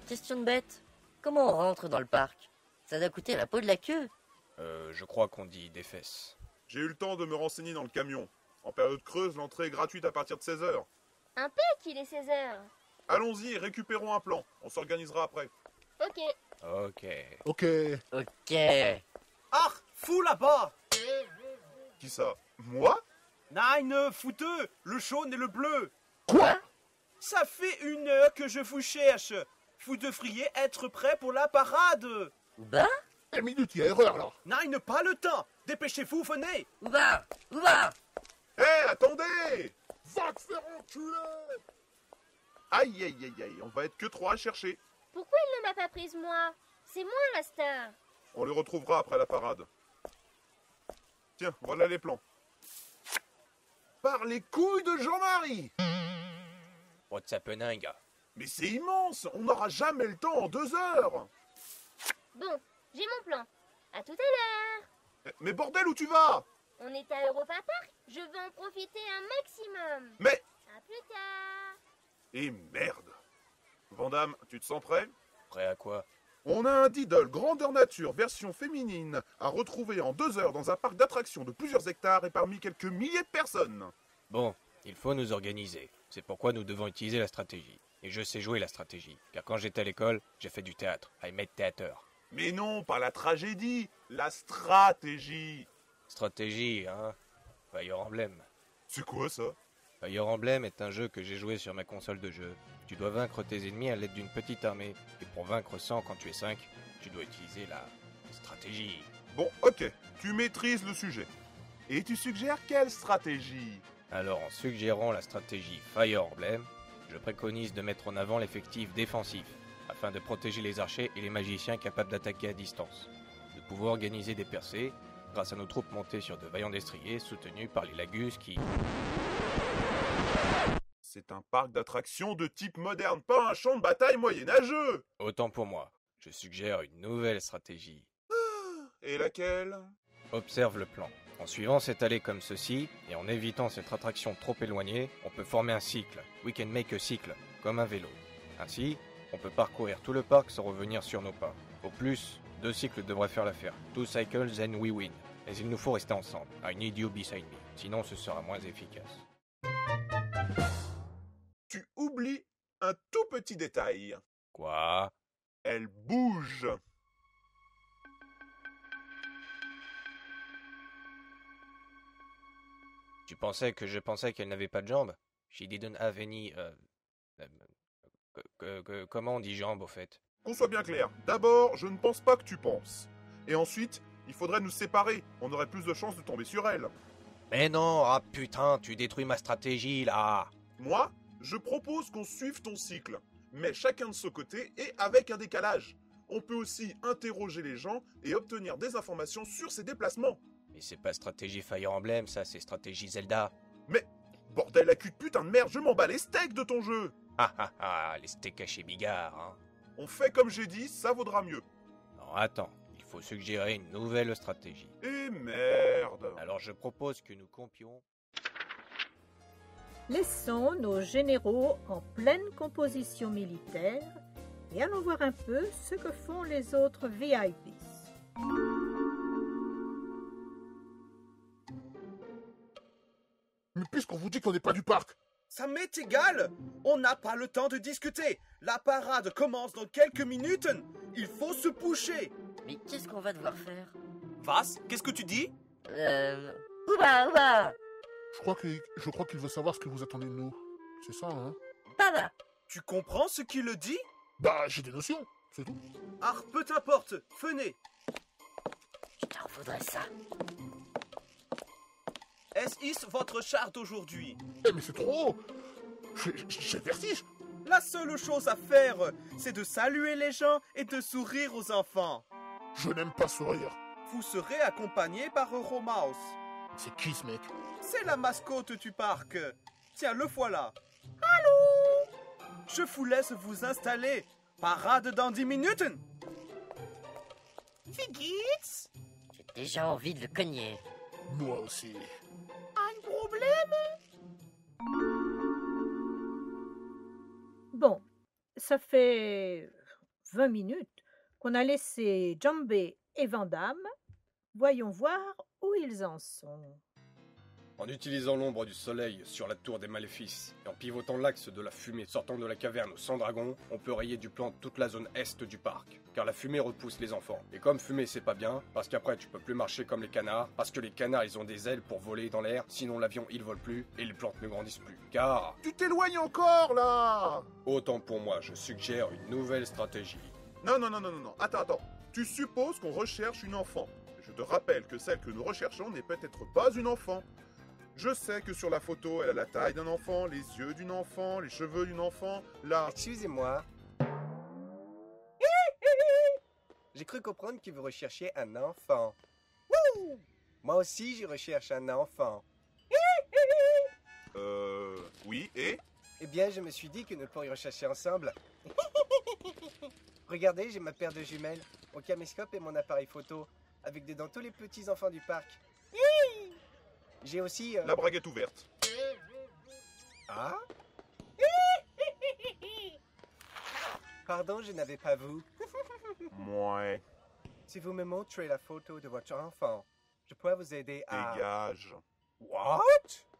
Question de bête. Comment on rentre dans le parc? Ça doit coûter la peau de la queue. Je crois qu'on dit des fesses. J'ai eu le temps de me renseigner dans le camion. En période creuse, l'entrée est gratuite à partir de 16h. Impec, il est 16h. Allons-y, récupérons un plan. On s'organisera après. Ok. Ok. Ok. Ok. Ah, fou là-bas! Qui ça? Moi? Nein, fouteux, le jaune et le bleu. Quoi? Ça fait 1 heure que je vous cherche. Vous devriez être prêt pour la parade. Ouba? 1 minute, il y a erreur là. Nein, pas le temps. Dépêchez-vous, venez. Ouba? Ouba? Hé, attendez! Va te faire enculer! Aïe, aïe, aïe, aïe, on va être que 3 à chercher. Pourquoi il ne m'a pas prise moi? C'est moi la star. On les retrouvera après la parade. Tiens, voilà les plans. Par les couilles de Jean-Marie! What's happening? Mais c'est immense! On n'aura jamais le temps en 2 heures! Bon, j'ai mon plan. À tout à l'heure. Mais bordel, où tu vas? On est à Europa Park. Je veux en profiter un maximum. Mais... À plus tard. Et merde! Vandame, tu te sens prêt? Prêt à quoi? On a un Diddle grandeur nature version féminine à retrouver en 2 heures dans un parc d'attractions de plusieurs hectares et parmi quelques milliers de personnes. Bon, il faut nous organiser. C'est pourquoi nous devons utiliser la stratégie. Et je sais jouer la stratégie, car quand j'étais à l'école, j'ai fait du théâtre. I made theater. Mais non, pas la tragédie, la stratégie. Stratégie, hein? Fire Emblem. C'est quoi ça? Fire Emblem est un jeu que j'ai joué sur ma console de jeu. Tu dois vaincre tes ennemis à l'aide d'une petite armée. Et pour vaincre 100 quand tu es 5, tu dois utiliser la stratégie. Bon, ok, tu maîtrises le sujet. Et tu suggères quelle stratégie? Alors, en suggérant la stratégie Fire Emblem, je préconise de mettre en avant l'effectif défensif, afin de protéger les archers et les magiciens capables d'attaquer à distance, de pouvoir organiser des percées grâce à nos troupes montées sur de vaillants destriers soutenus par les Lagus qui... C'est un parc d'attractions de type moderne, pas un champ de bataille moyenâgeux. Autant pour moi, je suggère une nouvelle stratégie. Et laquelle? Observe le plan. En suivant cette allée comme ceci, et en évitant cette attraction trop éloignée, on peut former un cycle. We can make a cycle, comme un vélo. Ainsi, on peut parcourir tout le parc sans revenir sur nos pas. Au plus, 2 cycles devraient faire l'affaire. 2 cycles and we win. Mais il nous faut rester ensemble. I need you beside me. Sinon, ce sera moins efficace. Tu oublies un tout petit détail. Quoi? Elle bouge. Tu pensais que je pensais qu'elle n'avait pas de jambes? She didn't have any... comment on dit jambes, au fait? Qu'on soit bien clair, d'abord, je ne pense pas que tu penses. Et ensuite, il faudrait nous séparer, on aurait plus de chances de tomber sur elle. Mais non, ah putain, tu détruis ma stratégie, là. Moi, je propose qu'on suive ton cycle, mais chacun de son côté et avec un décalage. On peut aussi interroger les gens et obtenir des informations sur ses déplacements. Mais c'est pas stratégie Fire Emblem, ça, c'est stratégie Zelda. Mais, bordel la cul de putain de merde, je m'en bats les steaks de ton jeu. Ah ah ah, les steaks hachés Bigard, hein. On fait comme j'ai dit, ça vaudra mieux. Non, attends, il faut suggérer une nouvelle stratégie. Et merde. Alors je propose que nous campions... Laissons nos généraux en pleine composition militaire et allons voir un peu ce que font les autres VIPs. Mais puisqu'on vous dit qu'on n'est pas du parc. Ça m'est égal. On n'a pas le temps de discuter. La parade commence dans quelques minutes. Il faut se pusher. Mais qu'est-ce qu'on va devoir faire? Vas, qu'est-ce que tu dis? Ouba. Je crois qu'il veut savoir ce que vous attendez de nous. C'est ça, hein? Baba. Tu comprends ce qu'il le dit? Bah, j'ai des notions, c'est tout. Ah, peu t'importe, venez. Je t'en voudrais ça. Est-ce votre char d'aujourd'hui? Eh mais c'est trop. J'ai le vertige. La seule chose à faire, c'est de saluer les gens et de sourire aux enfants. Je n'aime pas sourire. Vous serez accompagné par Euromouse. C'est qui ce mec? C'est la mascotte du parc. Tiens, le voilà. Allô? Je vous laisse vous installer. Parade dans 10 minutes. Figitz? J'ai déjà envie de le cogner. Moi aussi. Un problème? Bon, ça fait 20 minutes qu'on a laissé Jambé et Vandamme. Voyons voir où ils en sont. En utilisant l'ombre du soleil sur la tour des maléfices et en pivotant l'axe de la fumée sortant de la caverne sans dragon, on peut rayer du plan toute la zone est du parc. Car la fumée repousse les enfants. Et comme fumer c'est pas bien, parce qu'après tu peux plus marcher comme les canards, parce que les canards ils ont des ailes pour voler dans l'air, sinon l'avion il vole plus et les plantes ne grandissent plus. Car... Tu t'éloignes encore là. Autant pour moi, je suggère une nouvelle stratégie. Non, attends. Tu supposes qu'on recherche une enfant. Je te rappelle que celle que nous recherchons n'est peut-être pas une enfant. Je sais que sur la photo, elle a la taille d'un enfant, les yeux d'une enfant, les cheveux d'une enfant, là... Excusez-moi. J'ai cru comprendre que vous recherchiez un enfant. Moi aussi, je recherche un enfant. Oui, et? Eh bien, je me suis dit que nous pourrions chercher ensemble. Regardez, j'ai ma paire de jumelles, mon caméscope et mon appareil photo, avec dedans tous les petits enfants du parc. J'ai aussi... La braguette ouverte. Ah? Pardon, je n'avais pas vu. Mouais. Si vous me montrez la photo de votre enfant, je pourrais vous aider à... Dégage. What?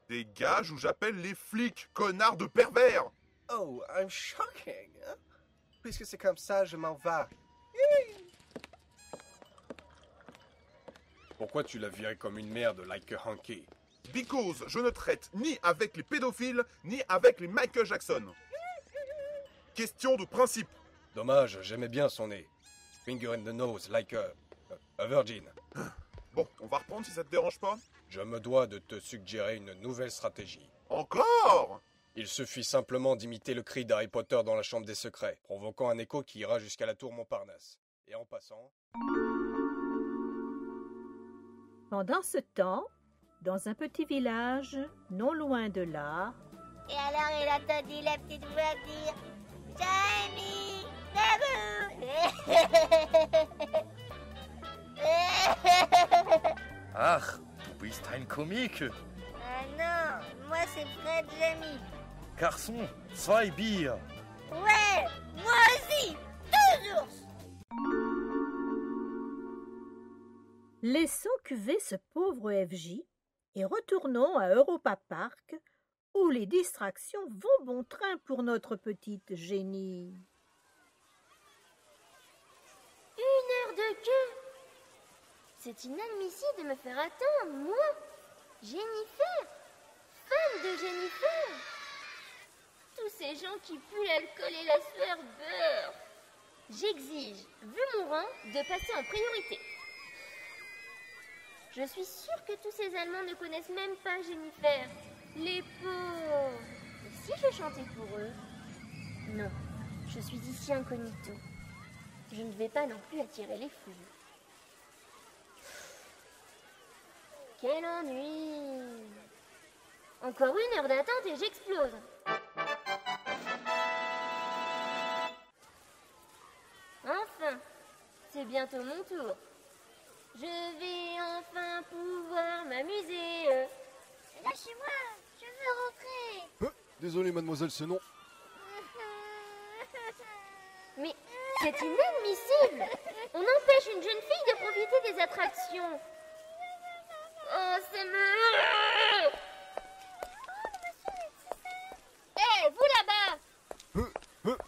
Dégage ou j'appelle les flics, connard de pervers. Oh, I'm shocking. Puisque c'est comme ça, je m'en vais. Pourquoi tu l'as viré comme une merde, like a hunky? Because je ne traite ni avec les pédophiles, ni avec les Michael Jackson. Question de principe. Dommage, j'aimais bien son nez. Finger in the nose, like a virgin. Bon, on va reprendre si ça te dérange pas. Je me dois de te suggérer une nouvelle stratégie. Encore? Il suffit simplement d'imiter le cri d'Harry Potter dans la chambre des secrets, provoquant un écho qui ira jusqu'à la tour Montparnasse. Et en passant... Pendant ce temps, dans un petit village, non loin de là... Et alors il a entendu la petite voix dire « Jamie, Ach, du bist ein Comique. Ah non, moi c'est Fred Jamie. Garçon, 2 Bier. Ouais, moi aussi, 2 ours. Laissons cuver ce pauvre FJ et retournons à Europa Park où les distractions vont bon train pour notre petite génie. 1 heure de queue. C'est inadmissible de me faire attendre, moi, Jennifer. fan de Jennifer. Tous ces gens qui puent l'alcool et la sueur beurre. J'exige, vu mon rang, de passer en priorité. Je suis sûre que tous ces Allemands ne connaissent même pas Jennifer. Les pauvres. Et si je chantais pour eux? Non, je suis ici incognito. Je ne vais pas non plus attirer les foules. Quel ennui! Encore 1 heure d'attente et j'explose. Enfin, c'est bientôt mon tour. Je vais enfin pouvoir m'amuser. Lâchez-moi, je veux rentrer. Désolé, mademoiselle, c'est non. Mais c'est inadmissible. On empêche une jeune fille de profiter des attractions. Oh, c'est me... Hé, vous là-bas!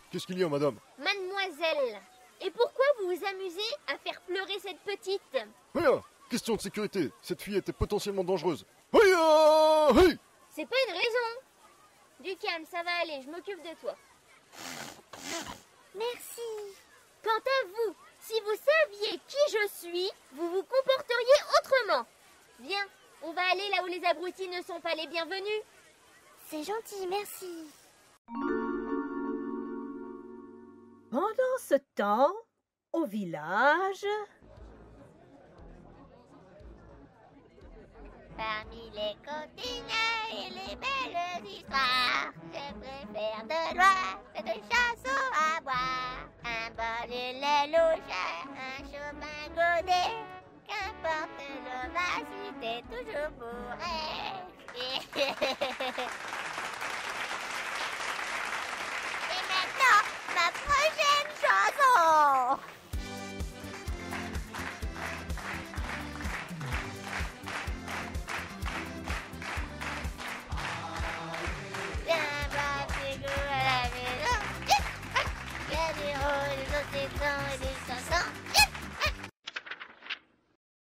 Qu'est-ce qu'il y a, madame? Mademoiselle, et pourquoi vous vous amusez à faire pleurer cette petite? Rien. Question de sécurité. Cette fille était potentiellement dangereuse. Hey. C'est pas une raison. Du calme, ça va aller, je m'occupe de toi. Merci. Quant à vous, si vous saviez qui je suis, vous vous comporteriez autrement. Viens, on va aller là où les abrutis ne sont pas les bienvenus. C'est gentil, merci. Pendant ce temps, au village... Parmi les copines et les belles histoires, je préfère de loin cette chasse à boire. Un bol de lait louche, un chopin godet, qu'importe l'ovacité, toujours bourré. Et maintenant, ma prochaine chanson.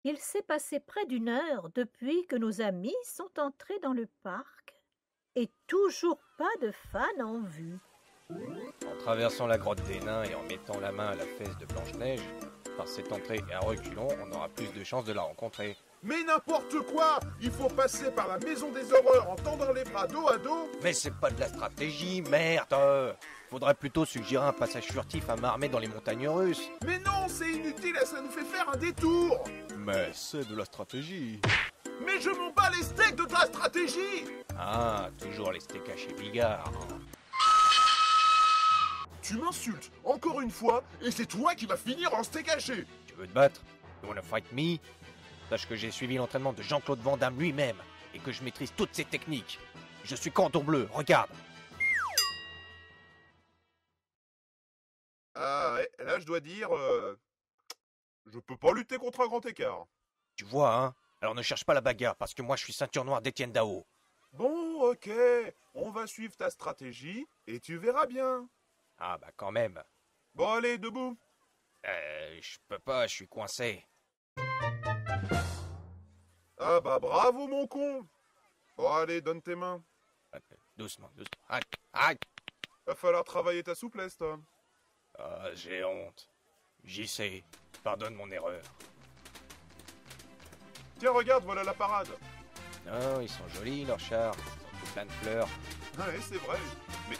Il s'est passé près d'1 heure depuis que nos amis sont entrés dans le parc et toujours pas de fan en vue. En traversant la grotte des nains et en mettant la main à la fesse de Blanche-Neige, par cette entrée et à reculons, on aura plus de chances de la rencontrer. Mais n'importe quoi! Il faut passer par la maison des horreurs en tendant les bras dos à dos. Mais c'est pas de la stratégie, merde! Faudrait plutôt suggérer un passage furtif à main armée dans les montagnes russes. Mais non, c'est inutile et ça nous fait faire un détour. Mais c'est de la stratégie. Mais je m'en bats les steaks de ta stratégie. Ah, toujours les steaks hachés Bigard. Tu m'insultes encore une fois et c'est toi qui vas finir en steak haché. Tu veux te battre? You wanna fight me? Sache que j'ai suivi l'entraînement de Jean-Claude Van Damme lui-même et que je maîtrise toutes ses techniques. Je suis cordon bleu, regarde. Ah ouais, là je dois dire... je peux pas lutter contre un grand écart. Tu vois, hein? Alors ne cherche pas la bagarre, parce que moi je suis ceinture noire d'Étienne Dao. Bon, ok, on va suivre ta stratégie, et tu verras bien. Ah bah quand même. Bon allez, debout. Je peux pas, je suis coincé. Ah bah bravo mon con. Bon allez, donne tes mains. Doucement, doucement. Aïe, aïe. Va falloir travailler ta souplesse, toi. Ah, j'ai honte. J'y sais. Pardonne mon erreur. Tiens, regarde, voilà la parade. Non, ils sont jolis, leurs chars. Ils sont tout plein de fleurs. Ouais, c'est vrai. Mais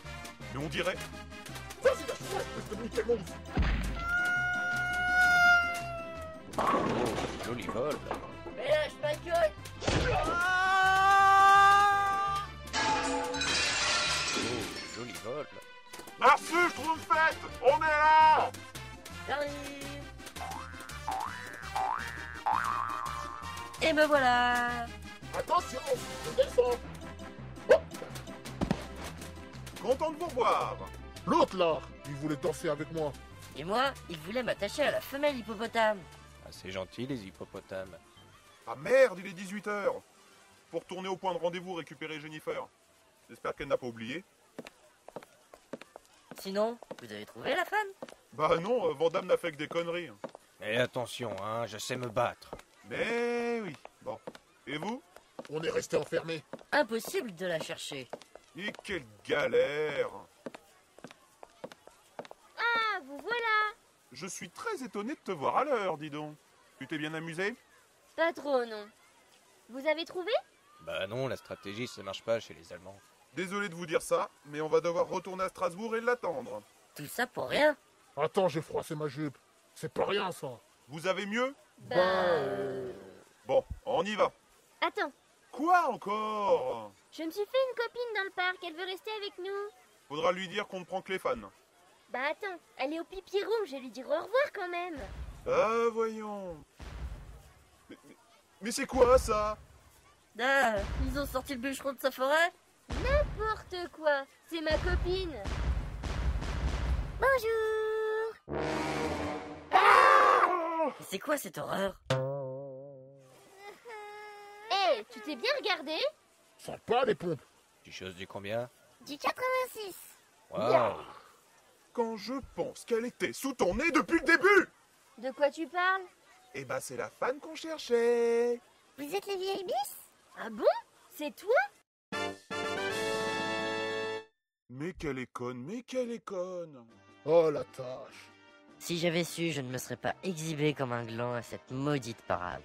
on dirait... Vas-y, lâche-moi, je peux te niquer le monde. Oh, joli vol. Mais lâche ma gueule. Oh, joli vol. Merci, Schtroumpfette. On est là. J'arrive. Et me voilà. Attention, je descends. Content de vous revoir. L'autre là, il voulait danser avec moi. Et moi, il voulait m'attacher à la femelle hippopotame. Ah, c'est gentil, les hippopotames. Ah merde, il est 18h. Pour retourner au point de rendez-vous récupérer Jennifer. J'espère qu'elle n'a pas oublié. Sinon, vous avez trouvé la femme? Bah non, Van Damme n'a fait que des conneries. Mais attention, hein, je sais me battre. Mais oui. Bon. Et vous? On est resté enfermés. impossible de la chercher. Et quelle galère! Ah, vous voilà! Je suis très étonné de te voir à l'heure, dis donc. Tu t'es bien amusé? Pas trop, non. Vous avez trouvé? Bah non, la stratégie, ça marche pas chez les Allemands. Désolé de vous dire ça, mais on va devoir retourner à Strasbourg et l'attendre. Tout ça pour rien? Attends, j'ai froissé ma jupe. C'est pas rien, ça. Vous avez mieux? Bah... Bon, on y va. Attends. Quoi encore? Je me suis fait une copine dans le parc, elle veut rester avec nous. Faudra lui dire qu'on ne prend que les fans. Bah attends, elle est au pipi rouge, je vais lui dire au revoir quand même. Ah, voyons. Mais c'est quoi ça? Ah, ils ont sorti le bûcheron de sa forêt? N'importe quoi, c'est ma copine. Bonjour. C'est quoi cette horreur? Hé, tu t'es bien regardé? Sens pas les pompes. Tu choses du combien? Du 86. Wow. Quand je pense qu'elle était sous ton nez depuis le début! De quoi tu parles? Eh ben, c'est la fan qu'on cherchait. Vous êtes les vieilles bis? Ah bon? C'est toi? Mais qu'elle est conne, mais qu'elle est conne. Oh, la tâche. Si j'avais su, je ne me serais pas exhibé comme un gland à cette maudite parade.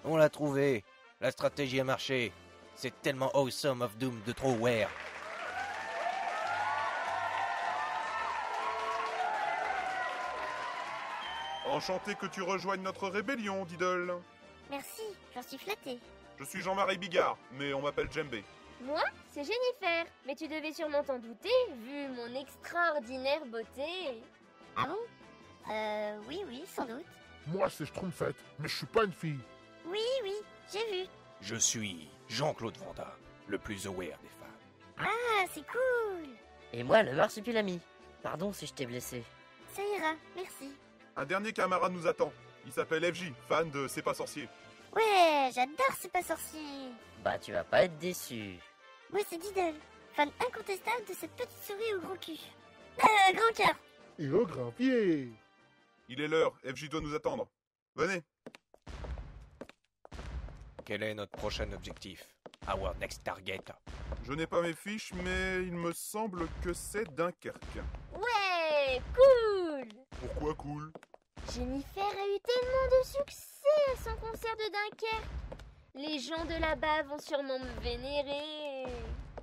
On l'a trouvé. La stratégie a marché. C'est tellement awesome of Doom de trop wear. Enchanté que tu rejoignes notre rébellion, Diddle. Merci, j'en suis flattée. Je suis Jean-Marie Bigard, mais on m'appelle Djembé. Moi, c'est Jennifer. Mais tu devais sûrement t'en douter, vu mon extraordinaire beauté. Ah bon? Oui, sans doute. Moi, c'est Schtroumpfette, mais je suis pas une fille. Oui, j'ai vu. Je suis Jean-Claude Vanda, le plus aware des femmes. Ah, c'est cool. Et moi, le marsupilami. Pardon si je t'ai blessé. Ça ira, merci. Un dernier camarade nous attend. Il s'appelle FJ, fan de C'est pas sorcier. Ouais, j'adore C'est pas sorcier. Bah, tu vas pas être déçu. Moi, c'est Diddle, fan incontestable de cette petite souris au gros cul. Grand cœur. Et au grand pied. Il est l'heure, FJ doit nous attendre. Venez. Quel est notre prochain objectif? Our next target. Je n'ai pas mes fiches, mais il me semble que c'est Dunkerque. Ouais, cool. Pourquoi cool? Jennifer a eu tellement de succès à son concert de Dunkerque. Les gens de là-bas vont sûrement me vénérer.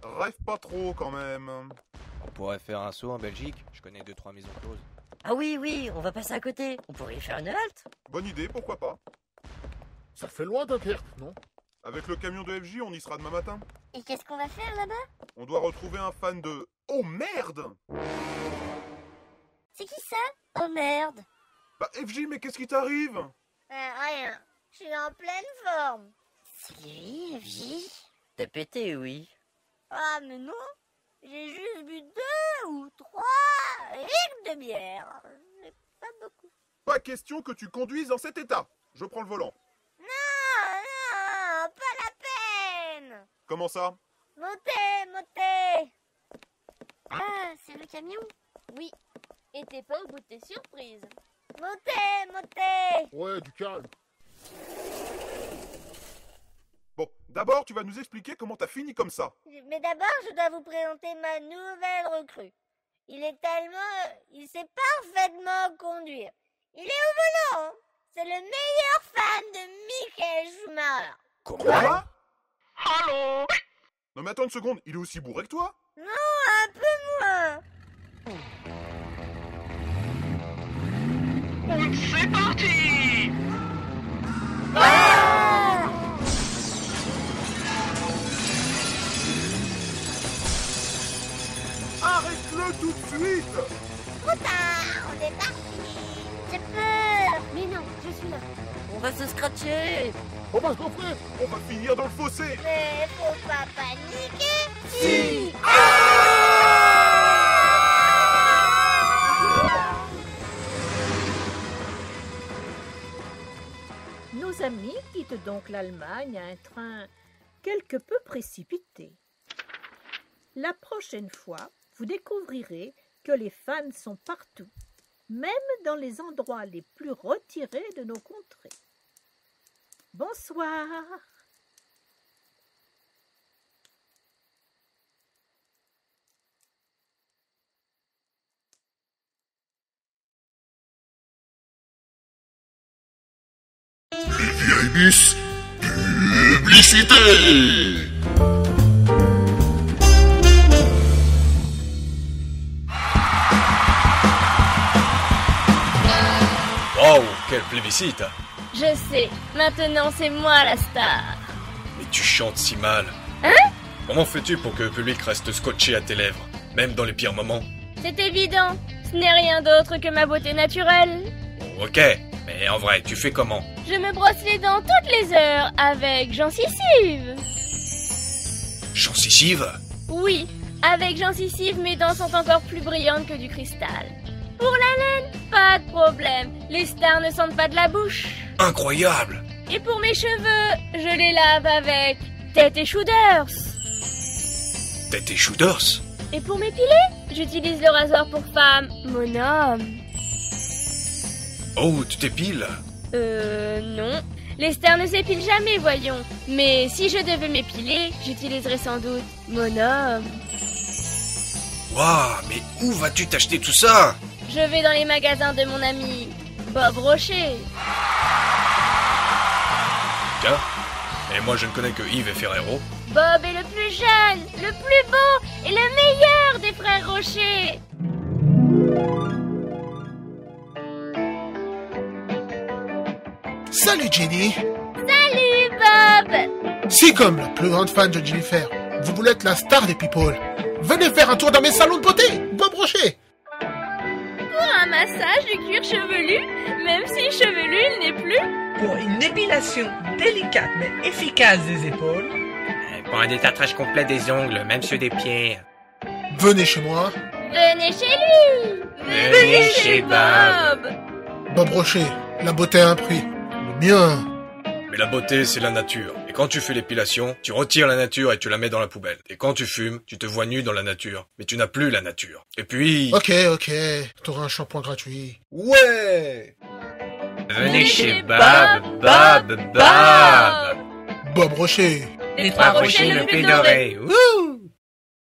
Rêve pas trop quand même. On pourrait faire un saut en Belgique. Je connais 2-3 maisons closes. Ah oui, on va passer à côté. On pourrait y faire une halte. Bonne idée, pourquoi pas? Ça fait loin Dunkerque, non? Avec le camion de FJ, on y sera demain matin. Et qu'est-ce qu'on va faire là-bas? On doit retrouver un fan de... Oh merde! C'est qui ça? Oh merde. Bah FJ, mais qu'est-ce qui t'arrive? Rien. Je suis en pleine forme. C'est lui, FJ? T'es pété, oui. Ah mais non. J'ai juste bu 2 ou 3 litres de bière. C'est pas beaucoup. Pas question que tu conduises dans cet état. Je prends le volant. Non, pas la peine. Comment ça? Montez. Ah, c'est le camion? Oui, et t'es pas au bout de tes surprises. Montez. Ouais, du calme. Bon, d'abord, tu vas nous expliquer comment t'as fini comme ça. Mais d'abord, je dois vous présenter ma nouvelle recrue. Il sait parfaitement conduire. Il est au volant. C'est le meilleur fan de Michael Schumacher. Quoi? Allô? Non mais attends une seconde, il est aussi bourré que toi? Non, un peu moins. C'est parti! Arrête-le tout de suite! Trop tard, on est parti. J'ai peur. Mais non, je suis là. On va se scratcher. On va se gonfler. On va finir dans le fossé! Mais faut pas paniquer. Si. Nos amis quittent donc l'Allemagne à un train quelque peu précipité. La prochaine fois, vous découvrirez que les fans sont partout, même dans les endroits les plus retirés de nos contrées. Bonsoir. Ibis, publicité. Wow, quel plébiscite! Je sais, maintenant c'est moi la star. Mais tu chantes si mal. Hein? Comment fais-tu pour que le public reste scotché à tes lèvres, même dans les pires moments? C'est évident, ce n'est rien d'autre que ma beauté naturelle. Ok, mais en vrai, tu fais comment? Je me brosse les dents toutes les heures avec Gencissive. Gencissive? Oui, avec Gencissive, mes dents sont encore plus brillantes que du cristal. Pour la laine, pas de problème, les stars ne sentent pas de la bouche. Incroyable! Et pour mes cheveux, je les lave avec Tête et Shooters. Tête et Shooters? Et pour m'épiler, j'utilise le rasoir pour femmes Monome. Oh, tu t'épiles? Non. Les stars ne s'épilent jamais, voyons. Mais si je devais m'épiler, j'utiliserais sans doute Monome. Waouh, mais où vas-tu t'acheter tout ça? Je vais dans les magasins de mon ami Bob Rocher. Tiens, et moi je ne connais que Yves et Ferrero. Bob est le plus jeune, le plus beau et le meilleur des frères Rocher. Salut Jenny. Salut Bob. Si comme la plus grande fan de Jennifer, vous voulez être la star des people, venez faire un tour dans mes salons de beauté, Bob Rocher. Pour un massage du cuir chevelu, même si chevelu il n'est plus. Pour une épilation délicate mais efficace des épaules. Pour un détartrage complet des ongles, même ceux des pieds. Venez chez moi. Venez chez lui. Venez chez Bob. Bob Rocher, la beauté a un prix. Le mien. Mais la beauté, c'est la nature. Et quand tu fais l'épilation, tu retires la nature et tu la mets dans la poubelle. Et quand tu fumes, tu te vois nu dans la nature. Mais tu n'as plus la nature. Et puis... Ok. T'auras un shampoing gratuit. Ouais. Venez chez Bob. Bob Rocher. Les trois rochers le plus dorés. Wouh!